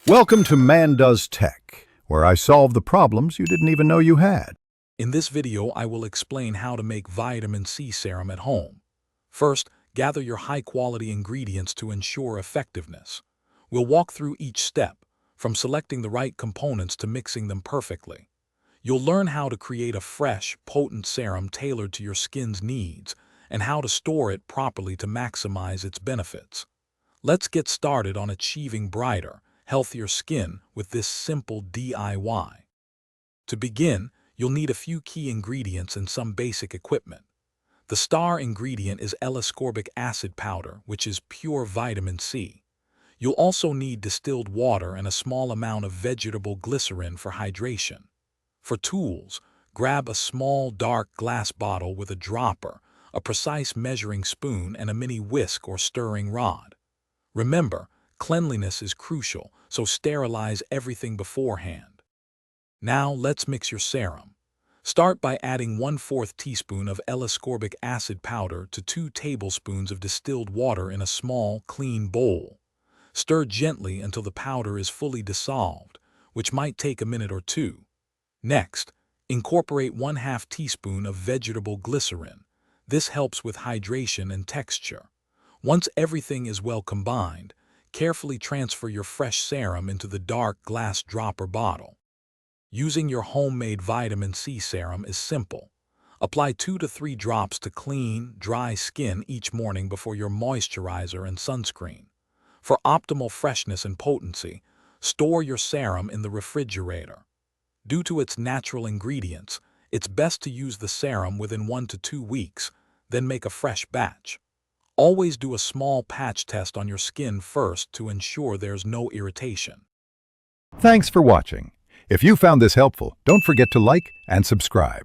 Welcome to Man Does Tech, where I solve the problems you didn't even know you had. In this video, I will explain how to make vitamin C serum at home. First, gather your high-quality ingredients to ensure effectiveness. We'll walk through each step, from selecting the right components to mixing them perfectly. You'll learn how to create a fresh, potent serum tailored to your skin's needs and how to store it properly to maximize its benefits. Let's get started on achieving brighter, healthier skin with this simple DIY. To begin, you'll need a few key ingredients and some basic equipment. The star ingredient is L-ascorbic acid powder, which is pure vitamin C. You'll also need distilled water and a small amount of vegetable glycerin for hydration. For tools, grab a small dark glass bottle with a dropper, a precise measuring spoon, and a mini whisk or stirring rod. Remember, cleanliness is crucial, so sterilize everything beforehand. Now let's mix your serum. Start by adding 1/4 teaspoon of L-ascorbic acid powder to 2 tablespoons of distilled water in a small, clean bowl. Stir gently until the powder is fully dissolved, which might take a minute or two. Next, incorporate 1/2 teaspoon of vegetable glycerin. This helps with hydration and texture. Once everything is well combined, carefully transfer your fresh serum into the dark glass dropper bottle. Using your homemade vitamin C serum is simple. Apply 2 to 3 drops to clean, dry skin each morning before your moisturizer and sunscreen. For optimal freshness and potency, store your serum in the refrigerator. Due to its natural ingredients, it's best to use the serum within 1 to 2 weeks, then make a fresh batch. Always do a small patch test on your skin first to ensure there's no irritation. Thanks for watching. If you found this helpful, don't forget to like and subscribe.